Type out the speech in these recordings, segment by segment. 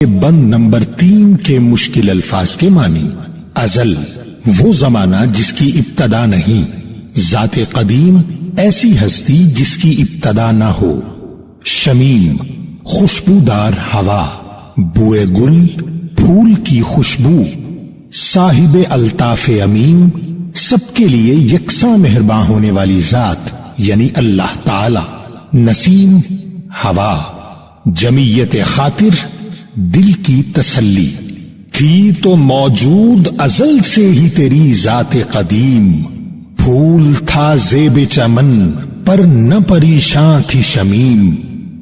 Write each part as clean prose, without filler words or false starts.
بند number 3 کے مشکل الفاظ کے معنی۔ ازل وہ زمانہ جس کی ابتدا نہیں، ذات قدیم ایسی ہستی جس کی ابتدا نہ ہو، شمیم خوشبودار ہوا، بوئے گل پھول کی خوشبو، صاحب الطاف امین سب کے لیے یکساں مہرباں ہونے والی ذات یعنی اللہ تعالی، نسیم ہوا، جمیت خاطر دل کی تسلی، تھی تو موجود ازل سے ہی تیری ذات قدیم، پھول تھا زیب چمن پر نہ پریشان تھی شمیم،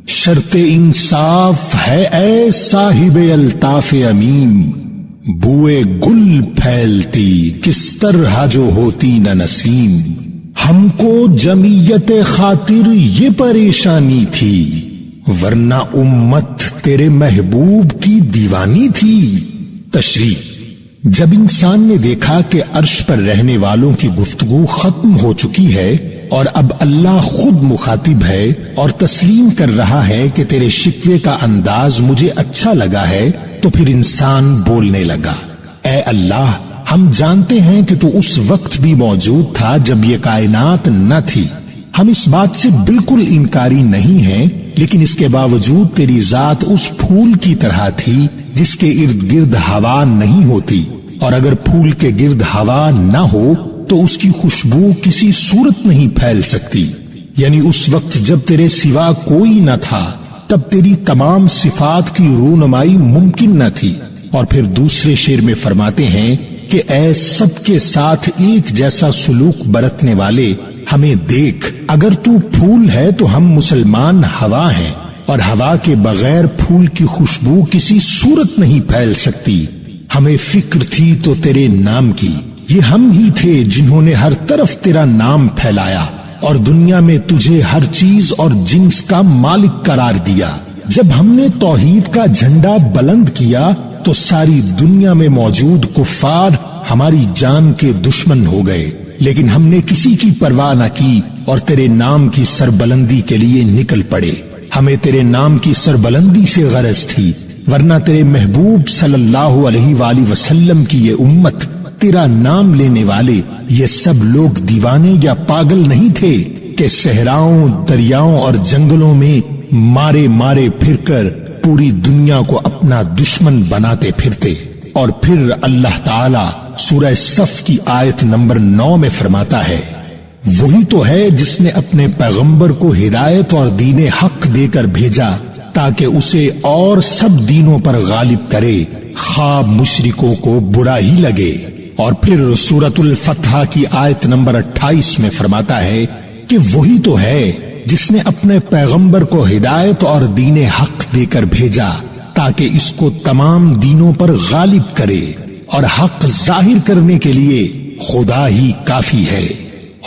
شرط انصاف ہے اے صاحب الطاف امین، بوئے گل پھیلتی کس طرح جو ہوتی نہ نسیم، ہم کو جمیت خاطر یہ پریشانی تھی ورنہ امت تیرے محبوب کی دیوانی تھی۔ تشریح: جب انسان نے دیکھا کہ عرش پر رہنے والوں کی گفتگو ختم ہو چکی ہے اور اب اللہ خود مخاطب ہے اور تسلیم کر رہا ہے کہ تیرے شکوے کا انداز مجھے اچھا لگا ہے، تو پھر انسان بولنے لگا، اے اللہ، ہم جانتے ہیں کہ تو اس وقت بھی موجود تھا جب یہ کائنات نہ تھی، ہم اس بات سے بالکل انکاری نہیں ہیں، لیکن اس کے باوجود تیری ذات اس پھول کی طرح تھی جس کے ارد گرد ہوا نہیں ہوتی، اور اگر پھول کے گرد ہوا نہ ہو تو اس کی خوشبو کسی صورت نہیں پھیل سکتی، یعنی اس وقت جب تیرے سوا کوئی نہ تھا تب تیری تمام صفات کی رونمائی ممکن نہ تھی۔ اور پھر دوسرے شعر میں فرماتے ہیں کہ اے سب کے ساتھ ایک جیسا سلوک برتنے والے، ہمیں دیکھ، اگر تو پھول ہے تو ہم مسلمان ہوا ہیں، اور ہوا کے بغیر پھول کی خوشبو کسی صورت نہیں پھیل سکتی، ہمیں فکر تھی تو تیرے نام کی، یہ ہم ہی تھے جنہوں نے ہر طرف تیرا نام پھیلایا اور دنیا میں تجھے ہر چیز اور جنس کا مالک قرار دیا۔ جب ہم نے توحید کا جھنڈا بلند کیا تو ساری دنیا میں موجود کفار ہماری جان کے دشمن ہو گئے، لیکن ہم نے کسی کی پرواہ نہ کی اور تیرے نام کی سربلندی کے لیے نکل پڑے۔ ہمیں تیرے نام کی سربلندی سے غرض تھی، ورنہ تیرے محبوب صلی اللہ علیہ وآلہ وسلم کی یہ امت، تیرا نام لینے والے، یہ سب لوگ دیوانے یا پاگل نہیں تھے کہ صحراؤں، دریاؤں اور جنگلوں میں مارے مارے پھر کر پوری دنیا کو اپنا دشمن بناتے پھرتے۔ اور پھر اللہ تعالی سورہ صف کی آیت نمبر 9 میں فرماتا ہے، وہی تو ہے جس نے اپنے پیغمبر کو ہدایت اور دین حق دے کر بھیجا تاکہ اسے اور سب دینوں پر غالب کرے، خواہ مشرکوں کو برا ہی لگے۔ اور پھر سورۃ الفتح کی آیت نمبر 28 میں فرماتا ہے کہ وہی تو ہے جس نے اپنے پیغمبر کو ہدایت اور دین حق دے کر بھیجا تاکہ اس کو تمام دینوں پر غالب کرے، اور حق ظاہر کرنے کے لیے خدا ہی کافی ہے۔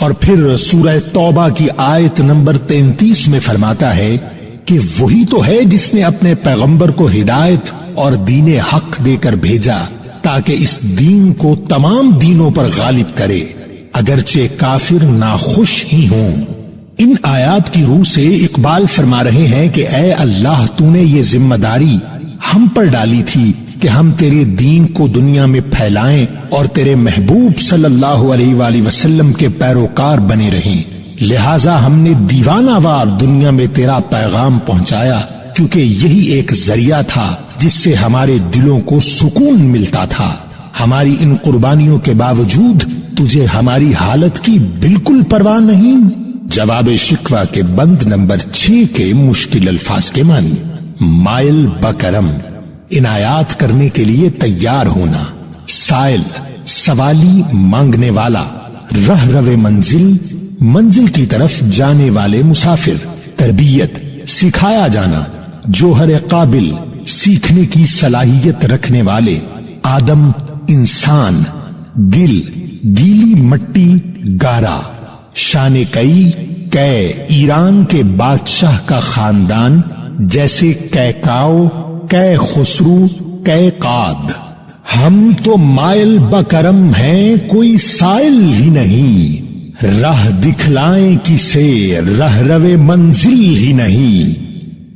اور پھر سورہ توبہ کی آیت نمبر 33 میں فرماتا ہے کہ وہی تو ہے جس نے اپنے پیغمبر کو ہدایت اور دین حق دے کر بھیجا تاکہ اس دین کو تمام دینوں پر غالب کرے، اگرچہ کافر ناخوش ہی ہوں۔ ان آیات کی روح سے اقبال فرما رہے ہیں کہ اے اللہ، تو نے یہ ذمہ داری ہم پر ڈالی تھی کہ ہم تیرے دین کو دنیا میں پھیلائیں اور تیرے محبوب صلی اللہ علیہ وآلہ وسلم کے پیروکار بنے رہیں، لہٰذا ہم نے دیوانہ وار دنیا میں تیرا پیغام پہنچایا، کیونکہ یہی ایک ذریعہ تھا جس سے ہمارے دلوں کو سکون ملتا تھا۔ ہماری ان قربانیوں کے باوجود تجھے ہماری حالت کی بالکل پرواہ نہیں۔ جواب شکوہ کے بند نمبر 6 کے مشکل الفاظ کے معنی، مائل بکرم، عنایات کرنے کے لیے تیار ہونا، سائل سوالی مانگنے والا، رہ رو منزل منزل کی طرف جانے والے مسافر، تربیت سکھایا جانا، جوہر قابل سیکھنے کی صلاحیت رکھنے والے، آدم انسان، گل گیلی مٹی گارا، شان کئی ایران کے بادشاہ کا خاندان جیسے کیکاؤ، کے خسرو، کے قاد۔ ہم تو مائل بکرم ہیں، کوئی سائل ہی نہیں، راہ دکھلائیں کسے، رہ رو منزل ہی نہیں۔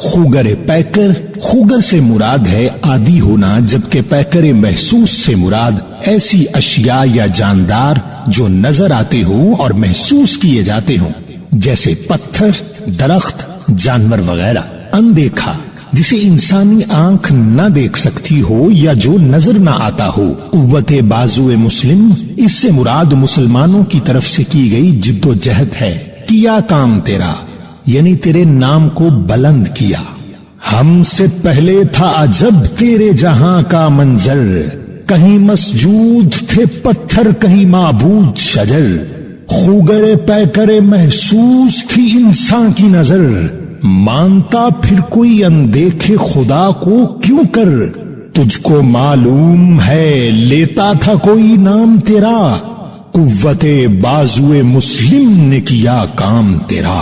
خوگر پیکر، خوگر سے مراد ہے عادی ہونا، جبکہ پیکر محسوس سے مراد ایسی اشیاء یا جاندار جو نظر آتے ہوں اور محسوس کیے جاتے ہوں، جیسے پتھر، درخت، جانور وغیرہ۔ اندیکھا جسے انسانی آنکھ نہ دیکھ سکتی ہو یا جو نظر نہ آتا ہو۔ قوت بازو مسلم، اس سے مراد مسلمانوں کی طرف سے کی گئی جد و جہد ہے۔ کیا کام تیرا، یعنی تیرے نام کو بلند کیا۔ ہم سے پہلے تھا عجب تیرے جہاں کا منظر، کہیں مسجود تھے پتھر، کہیں معبود شجر۔ خوگر پیکر محسوس تھی انسان کی نظر، مانتا پھر کوئی اندیکھے خدا کو کیوں کر۔ تجھ کو معلوم ہے لیتا تھا کوئی نام تیرا، قوت بازو مسلم نے کیا کام تیرا۔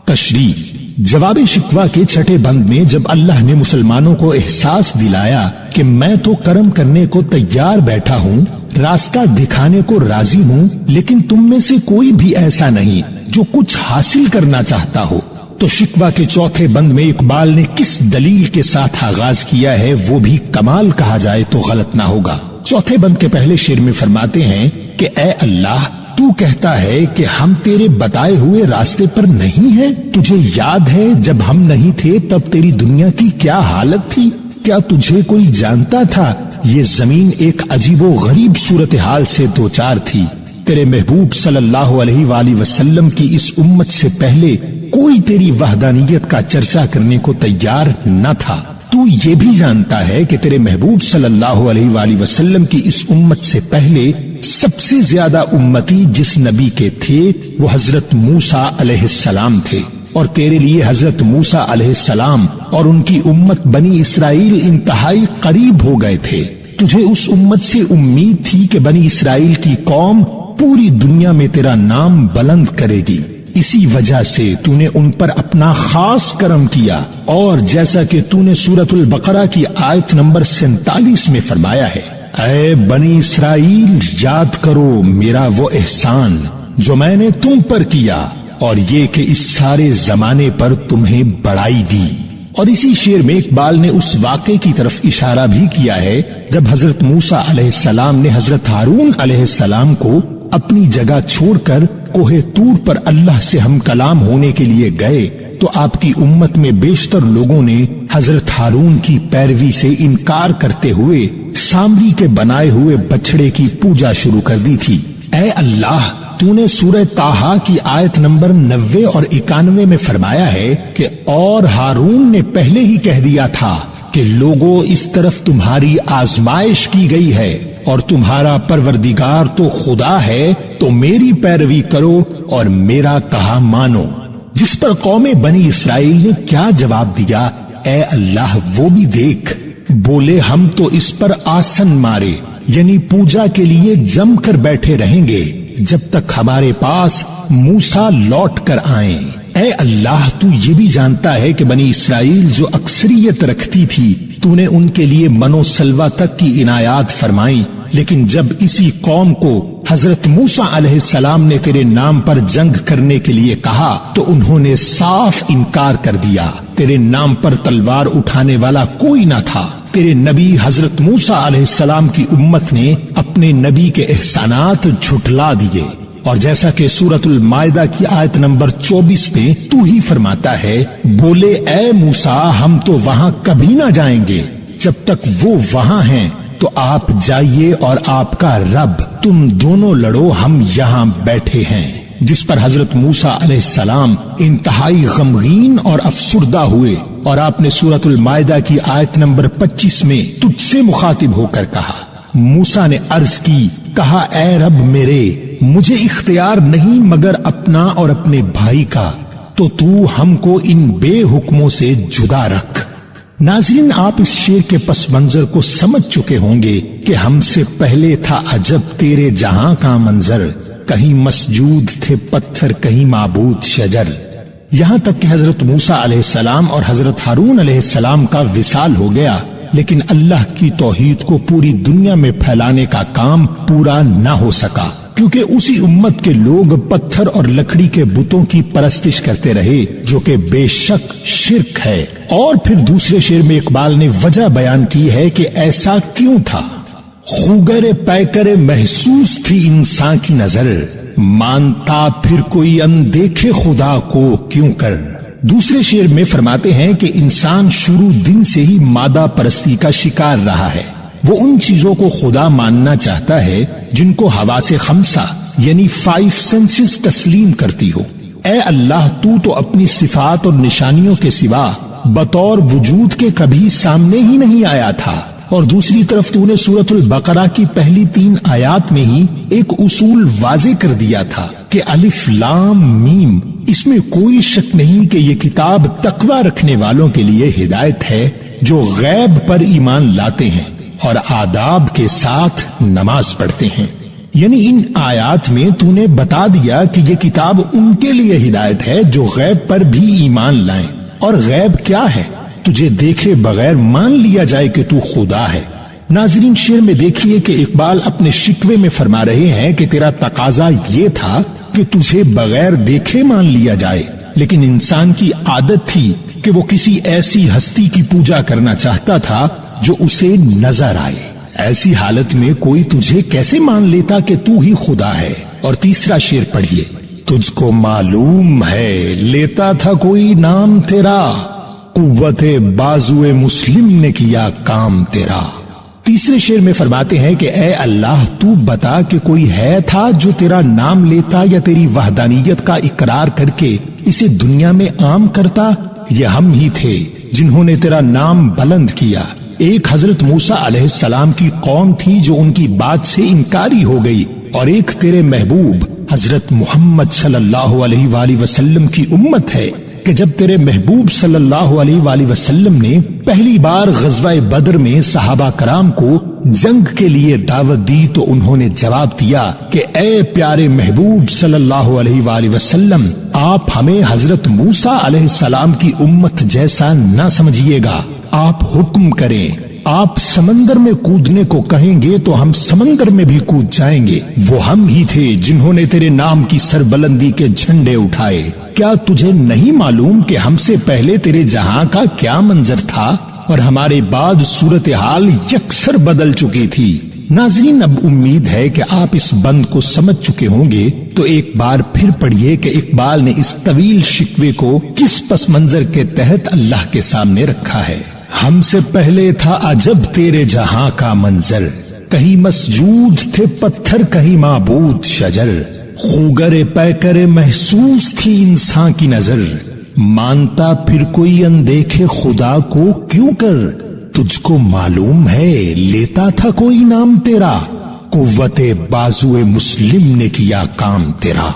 تشریح جواب شکوہ کے چھٹے بند میں جب اللہ نے مسلمانوں کو احساس دلایا کہ میں تو کرم کرنے کو تیار بیٹھا ہوں، راستہ دکھانے کو راضی ہوں، لیکن تم میں سے کوئی بھی ایسا نہیں جو کچھ حاصل کرنا چاہتا ہو، تو شکوہ کے چوتھے بند میں اقبال نے کس دلیل کے ساتھ آغاز کیا ہے وہ بھی کمال کہا جائے تو غلط نہ ہوگا۔ چوتھے بند کے پہلے شعر میں فرماتے ہیں کہ اے اللہ، تو کہتا ہے کہ ہم تیرے بتائے ہوئے راستے پر نہیں ہیں۔ تجھے یاد ہے جب ہم نہیں تھے تب تیری دنیا کی کیا حالت تھی؟ کیا تجھے کوئی جانتا تھا؟ یہ زمین ایک عجیب و غریب صورتحال سے دوچار تھی۔ تیرے محبوب صلی اللہ علیہ وآلہ وسلم کی اس امت سے پہلے کوئی تیری وحدانیت کا چرچا کرنے کو تیار نہ تھا۔ تو یہ بھی جانتا ہے کہ تیرے محبوب صلی اللہ علیہ وآلہ وسلم کی اس امت سے پہلے سب سے زیادہ امتی جس نبی کے تھے وہ حضرت موسیٰ علیہ السلام تھے، اور تیرے لیے حضرت موسیٰ علیہ السلام اور ان کی امت بنی اسرائیل انتہائی قریب ہو گئے تھے۔ تجھے اس امت سے امید تھی کہ بنی اسرائیل کی قوم پوری دنیا میں تیرا نام بلند کرے گی، اسی وجہ سے تو نے ان پر اپنا خاص کرم کیا، اور جیسا کہ تو نے سورۃ البقرہ کی آیت نمبر 47 میں فرمایا ہے، اے بنی اسرائیل یاد کرو میرا وہ احسان جو میں نے تم پر کیا، اور یہ کہ اس سارے زمانے پر تمہیں بڑائی دی۔ اور اسی شعر میں اقبال نے اس واقعے کی طرف اشارہ بھی کیا ہے جب حضرت موسیٰ علیہ السلام نے حضرت ہارون علیہ السلام کو اپنی جگہ چھوڑ کر کوہ طور پر اللہ سے ہم کلام ہونے کے لیے گئے، تو آپ کی امت میں بیشتر لوگوں نے حضرت ہارون کی پیروی سے انکار کرتے ہوئے سامری کے بنائے ہوئے بچڑے کی پوجا شروع کر دی تھی۔ اے اللہ، تو نے سورہ طٰہٰ کی آیت نمبر 90 اور 91 میں فرمایا ہے کہ اور ہارون نے پہلے ہی کہہ دیا تھا کہ لوگوں اس طرف تمہاری آزمائش کی گئی ہے، اور تمہارا پروردگار تو خدا ہے، تو میری پیروی کرو اور میرا کہا مانو۔ جس پر قوم بنی اسرائیل نے کیا جواب دیا، اے اللہ وہ بھی دیکھ۔ بولے ہم تو اس پر آسن مارے، یعنی پوجا کے لیے جم کر بیٹھے رہیں گے جب تک ہمارے پاس موسیٰ لوٹ کر آئیں۔ اے اللہ، تو یہ بھی جانتا ہے کہ بنی اسرائیل جو اکثریت رکھتی تھی تو نے ان کے لیے من و سلوہ تک کی عنایات فرمائی، لیکن جب اسی قوم کو حضرت موسیٰ علیہ السلام نے تیرے نام پر جنگ کرنے کے لیے کہا تو انہوں نے صاف انکار کر دیا۔ تیرے نام پر تلوار اٹھانے والا کوئی نہ تھا۔ تیرے نبی حضرت موسیٰ علیہ السلام کی امت نے اپنے نبی کے احسانات جھٹلا دیے، اور جیسا کہ سورۃ المائدہ کی آیت نمبر 24 میں تو ہی فرماتا ہے، بولے اے موسیٰ ہم تو وہاں کبھی نہ جائیں گے جب تک وہ وہاں ہیں، تو آپ جائیے اور آپ کا رب، تم دونوں لڑو، ہم یہاں بیٹھے ہیں۔ جس پر حضرت موسیٰ علیہ السلام انتہائی غمگین اور افسردہ ہوئے، اور آپ نے سورۃ المائدہ کی آیت نمبر 25 میں تجھ سے مخاطب ہو کر کہا۔ موسیٰ نے عرض کی، کہا اے رب میرے، مجھے اختیار نہیں مگر اپنا اور اپنے بھائی کا، تو ہم کو ان بے حکموں سے جدا رکھ۔ ناظرین، آپ اس شعر کے پس منظر کو سمجھ چکے ہوں گے کہ ہم سے پہلے تھا عجب تیرے جہاں کا منظر، کہیں مسجود تھے پتھر، کہیں معبود شجر۔ یہاں تک کہ حضرت موسیٰ علیہ السلام اور حضرت ہارون علیہ السلام کا وصال ہو گیا، لیکن اللہ کی توحید کو پوری دنیا میں پھیلانے کا کام پورا نہ ہو سکا، کیونکہ اسی امت کے لوگ پتھر اور لکڑی کے بتوں کی پرستش کرتے رہے جو کہ بے شک شرک ہے۔ اور پھر دوسرے شعر میں اقبال نے وجہ بیان کی ہے کہ ایسا کیوں تھا۔ خوگر پیکر محسوس تھی انسان کی نظر، مانتا پھر کوئی اندیکھے خدا کو کیوں کر۔ دوسرے شعر میں فرماتے ہیں کہ انسان شروع دن سے ہی مادہ پرستی کا شکار رہا ہے۔ وہ ان چیزوں کو خدا ماننا چاہتا ہے جن کو حواس خمسہ یعنی 5 سینسز تسلیم کرتی ہو۔ اے اللہ، تو اپنی صفات اور نشانیوں کے سوا بطور وجود کے کبھی سامنے ہی نہیں آیا تھا، اور دوسری طرف تو نے سورۃ البقرہ کی پہلی 3 آیات میں ہی ایک اصول واضح کر دیا تھا کہ الف لام میم، اس میں کوئی شک نہیں کہ یہ کتاب تقوی رکھنے والوں کے لیے ہدایت ہے جو غیب پر ایمان لاتے ہیں اور آداب کے ساتھ نماز پڑھتے ہیں۔ یعنی ان آیات میں تو نے بتا دیا کہ یہ کتاب ان کے لیے ہدایت ہے جو غیب پر بھی ایمان لائیں۔ اور غیب کیا ہے؟ تجھے دیکھے بغیر مان لیا جائے کہ تو خدا ہے۔ ناظرین، شعر میں دیکھیے کہ اقبال اپنے شکوے میں فرما رہے ہیں کہ تیرا تقاضا یہ تھا کہ تجھے بغیر دیکھے مان لیا جائے، لیکن انسان کی عادت تھی کہ وہ کسی ایسی ہستی کی پوجا کرنا چاہتا تھا جو اسے نظر آئے۔ ایسی حالت میں کوئی تجھے کیسے مان لیتا کہ تو ہی خدا ہے؟ اور تیسرا شعر پڑھیے، تجھ کو معلوم ہے لیتا تھا کوئی نام تیرا، قوت بازو مسلم نے کیا کام تیرا۔ تیسرے شعر میں فرماتے ہیں کہ اے اللہ، تو بتا کہ کوئی ہے تھا جو تیرا نام لیتا یا تیری وحدانیت کا اقرار کر کے اسے دنیا میں عام کرتا؟ یہ ہم ہی تھے جنہوں نے تیرا نام بلند کیا۔ ایک حضرت موسیٰ علیہ السلام کی قوم تھی جو ان کی بات سے انکاری ہو گئی، اور ایک تیرے محبوب حضرت محمد صلی اللہ علیہ وآلہ وسلم کی امت ہے کہ جب تیرے محبوب صلی اللہ علیہ وآلہ وسلم نے پہلی بار غزوہ بدر میں صحابہ کرام کو جنگ کے لیے دعوت دی تو انہوں نے جواب دیا کہ اے پیارے محبوب صلی اللہ علیہ وآلہ وسلم، آپ ہمیں حضرت موسیٰ علیہ السلام کی امت جیسا نہ سمجھیے گا، آپ حکم کریں، آپ سمندر میں کودنے کو کہیں گے تو ہم سمندر میں بھی کود جائیں گے۔ وہ ہم ہی تھے جنہوں نے تیرے نام کی سربلندی کے جھنڈے اٹھائے۔ کیا تجھے نہیں معلوم کہ ہم سے پہلے تیرے جہاں کا کیا منظر تھا اور ہمارے بعد صورتحال یکسر بدل چکی تھی؟ ناظرین، اب امید ہے کہ آپ اس بند کو سمجھ چکے ہوں گے، تو ایک بار پھر پڑھیے کہ اقبال نے اس طویل شکوے کو کس پس منظر کے تحت اللہ کے سامنے رکھا ہے۔ ہم سے پہلے تھا عجب تیرے جہاں کا منظر، کہیں مسجود تھے پتھر کہیں معبود شجر، خوگر پیکر محسوس تھی انسان کی نظر، مانتا پھر کوئی اندیکھے خدا کو کیوں کر، تجھ کو معلوم ہے لیتا تھا کوئی نام تیرا، قوت بازو مسلم نے کیا کام تیرا۔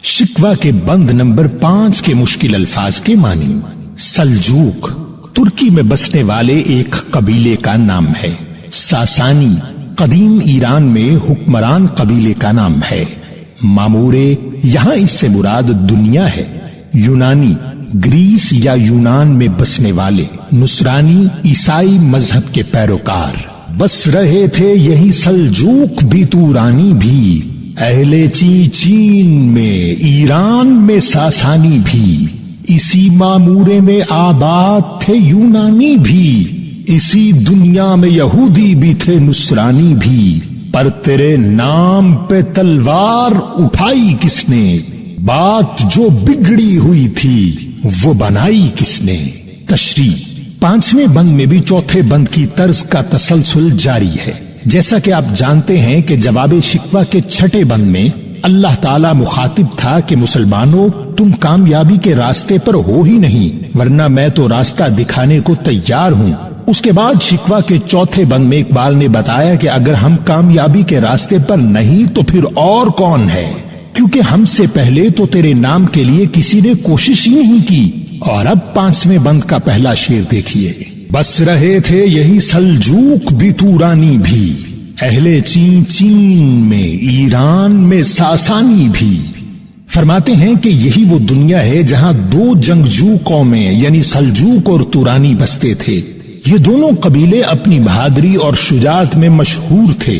شکوہ کے بند نمبر 5 کے مشکل الفاظ کے معنی۔ سلجوق ترکی میں بسنے والے ایک قبیلے کا نام ہے۔ ساسانی قدیم ایران میں حکمران قبیلے کا نام ہے۔ مامورے یہاں اس سے مراد دنیا ہے۔ یونانی گریس یا یونان میں بسنے والے۔ نصرانی عیسائی مذہب کے پیروکار بس رہے تھے یہی سلجوق بھی تورانی بھی، اہل چین میں ایران میں ساسانی بھی، اسی مامورے میں آباد تھے یونانی بھی، اسی دنیا میں یہودی بھی تھے نصرانی بھی، پر تیرے نام پہ تلوار اٹھائی کس نے، بات جو بگڑی ہوئی تھی وہ بنائی کس نے۔ تشریح 5ویں بند میں بھی چوتھے بند کی طرز کا تسلسل جاری ہے۔ جیسا کہ آپ جانتے ہیں کہ جواب شکوہ کے 6 بند میں اللہ تعالیٰ مخاطب تھا کہ مسلمانوں، تم کامیابی کے راستے پر ہو ہی نہیں، ورنہ میں تو راستہ دکھانے کو تیار ہوں۔ اس کے بعد شکوہ کے 4 بند میں اقبال نے بتایا کہ اگر ہم کامیابی کے راستے پر نہیں تو پھر اور کون ہے، کیونکہ ہم سے پہلے تو تیرے نام کے لیے کسی نے کوشش ہی نہیں کی۔ اور اب 5ویں بند کا پہلا شعر دیکھیے۔ بس رہے تھے یہی سلجوق بھی تورانی بھی، اہل چین میں ایران میں ساسانی بھی۔ فرماتے ہیں کہ یہی وہ دنیا ہے جہاں 2 جنگجو قومیں یعنی سلجوق اور تورانی بستے تھے۔ یہ دونوں قبیلے اپنی بہادری اور شجاعت میں مشہور تھے۔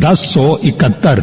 1071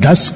10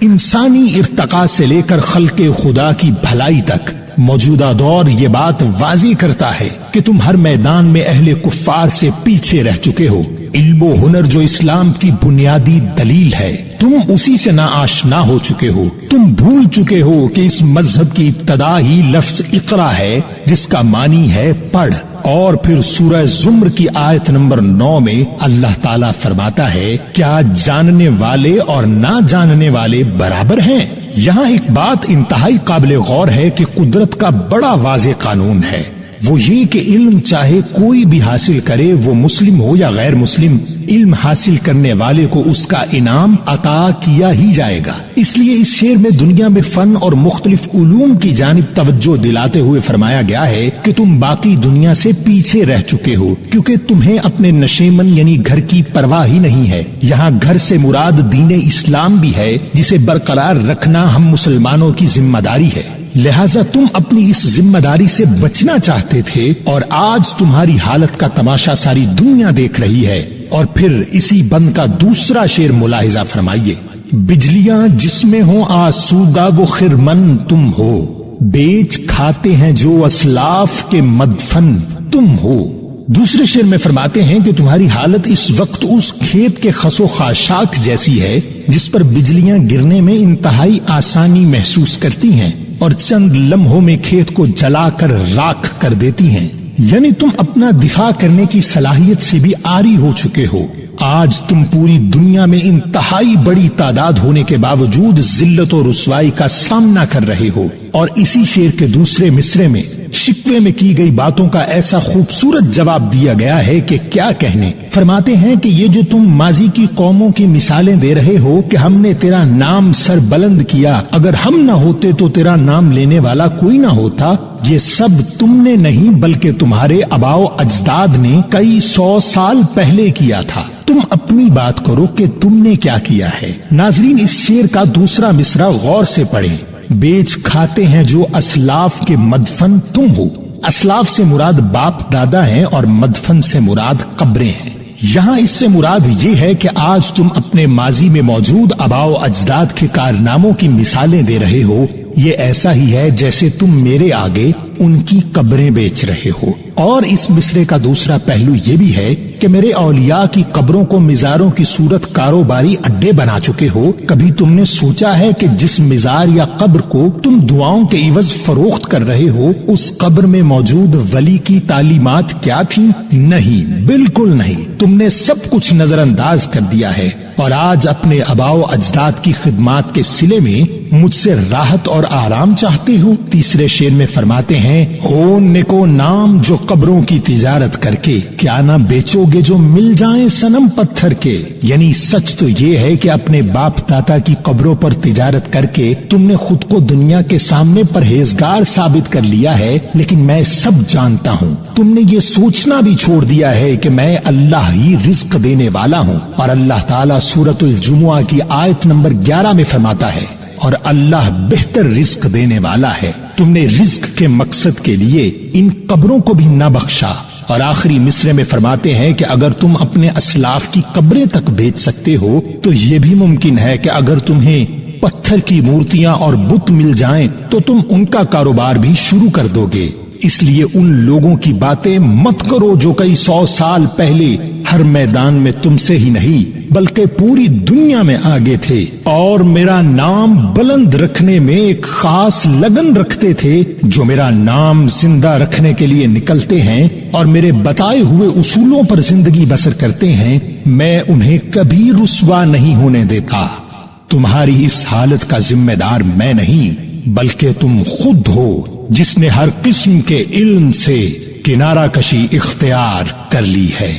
انسانی ارتقاء سے لے کر خلق خدا کی بھلائی تک موجودہ دور یہ بات واضح کرتا ہے کہ تم ہر میدان میں اہل کفار سے پیچھے رہ چکے ہو۔ علم و ہنر جو اسلام کی بنیادی دلیل ہے، تم اسی سے ناآشنا ہو چکے ہو۔ تم بھول چکے ہو کہ اس مذہب کی ابتدا ہی لفظ اقرا ہے، جس کا معنی ہے پڑھ۔ اور پھر سورہ زمر کی آیت نمبر 9 میں اللہ تعالیٰ فرماتا ہے، کیا جاننے والے اور نہ جاننے والے برابر ہیں؟ یہاں ایک بات انتہائی قابل غور ہے کہ قدرت کا بڑا واضح قانون ہے، وہ یہ کہ علم چاہے کوئی بھی حاصل کرے، وہ مسلم ہو یا غیر مسلم، علم حاصل کرنے والے کو اس کا انعام عطا کیا ہی جائے گا۔ اس لیے اس شعر میں دنیا میں فن اور مختلف علوم کی جانب توجہ دلاتے ہوئے فرمایا گیا ہے کہ تم باقی دنیا سے پیچھے رہ چکے ہو، کیونکہ تمہیں اپنے نشیمن یعنی گھر کی پرواہ ہی نہیں ہے۔ یہاں گھر سے مراد دین اسلام بھی ہے، جسے برقرار رکھنا ہم مسلمانوں کی ذمہ داری ہے۔ لہٰذا تم اپنی اس ذمہ داری سے بچنا چاہتے تھے، اور آج تمہاری حالت کا تماشا ساری دنیا دیکھ رہی ہے۔ اور پھر اسی بند کا دوسرا شعر ملاحظہ فرمائیے، بجلیاں جس میں ہوں آسودہ وہ خرمن تم ہو، بیچ کھاتے ہیں جو اسلاف کے مدفن تم ہو۔ دوسرے شعر میں فرماتے ہیں کہ تمہاری حالت اس وقت اس کھیت کے خس و خاشاک جیسی ہے جس پر بجلیاں گرنے میں انتہائی آسانی محسوس کرتی ہیں اور چند لمحوں میں کھیت کو جلا کر راکھ کر دیتی ہیں۔ یعنی تم اپنا دفاع کرنے کی صلاحیت سے بھی عاری ہو چکے ہو۔ آج تم پوری دنیا میں انتہائی بڑی تعداد ہونے کے باوجود ذلت و رسوائی کا سامنا کر رہے ہو۔ اور اسی شعر کے دوسرے مصرے میں شکوے میں کی گئی باتوں کا ایسا خوبصورت جواب دیا گیا ہے کہ کیا کہنے۔ فرماتے ہیں کہ یہ جو تم ماضی کی قوموں کی مثالیں دے رہے ہو کہ ہم نے تیرا نام سر بلند کیا، اگر ہم نہ ہوتے تو تیرا نام لینے والا کوئی نہ ہوتا، یہ سب تم نے نہیں بلکہ تمہارے آباء و اجداد نے کئی 100 سال پہلے کیا تھا۔ تم اپنی بات کرو کہ تم نے کیا کیا ہے۔ ناظرین، اس شعر کا دوسرا مصرع غور سے پڑھیں، بیچ کھاتے ہیں جو اسلاف کے مدفن تم ہو۔ اسلاف سے مراد باپ دادا ہیں اور مدفن سے مراد قبریں ہیں۔ یہاں اس سے مراد یہ ہے کہ آج تم اپنے ماضی میں موجود آباء و اجداد کے کارناموں کی مثالیں دے رہے ہو۔ یہ ایسا ہی ہے جیسے تم میرے آگے ان کی قبریں بیچ رہے ہو۔ اور اس مصرے کا دوسرا پہلو یہ بھی ہے کہ میرے اولیاء کی قبروں کو مزاروں کی صورت کاروباری اڈے بنا چکے ہو۔ کبھی تم نے سوچا ہے کہ جس مزار یا قبر کو تم دعاؤں کے عوض فروخت کر رہے ہو، اس قبر میں موجود ولی کی تعلیمات کیا تھیں؟ نہیں، بالکل نہیں۔ تم نے سب کچھ نظر انداز کر دیا ہے اور آج اپنے آباء و اجداد کی خدمات کے صلے میں مجھ سے راحت اور آرام چاہتے ہو۔ تیسرے شعر میں فرماتے ہیں، ہو نکو نام جو قبروں کی تجارت کر کے، کیا نہ بیچو گے جو مل جائیں صنم پتھر کے۔ یعنی سچ تو یہ ہے کہ اپنے باپ دادا کی قبروں پر تجارت کر کے تم نے خود کو دنیا کے سامنے پرہیزگار ثابت کر لیا ہے، لیکن میں سب جانتا ہوں تم نے یہ سوچنا بھی چھوڑ دیا ہے کہ میں اللہ ہی رزق دینے والا ہوں۔ اور اللہ تعالیٰ سورۃ الجمعہ کی آیت نمبر 11 میں فرماتا ہے، اور اللہ بہتر رزق دینے والا ہے۔ تم نے رزق کے مقصد کے لیے ان قبروں کو بھی نہ بخشا۔ اور آخری مصرے میں فرماتے ہیں کہ اگر تم اپنے اسلاف کی قبریں تک بیچ سکتے ہو تو یہ بھی ممکن ہے کہ اگر تمہیں پتھر کی مورتیاں اور بت مل جائیں تو تم ان کا کاروبار بھی شروع کر دو گے۔ اس لیے ان لوگوں کی باتیں مت کرو جو کئی 100 سال پہلے ہر میدان میں تم سے ہی نہیں بلکہ پوری دنیا میں آگے تھے اور میرا نام بلند رکھنے میں ایک خاص لگن رکھتے تھے۔ جو میرا نام زندہ رکھنے کے لیے نکلتے ہیں اور میرے بتائے ہوئے اصولوں پر زندگی بسر کرتے ہیں، میں انہیں کبھی رسوا نہیں ہونے دیتا۔ تمہاری اس حالت کا ذمہ دار میں نہیں بلکہ تم خود ہو، جس نے ہر قسم کے علم سے کنارہ کشی اختیار کر لی ہے۔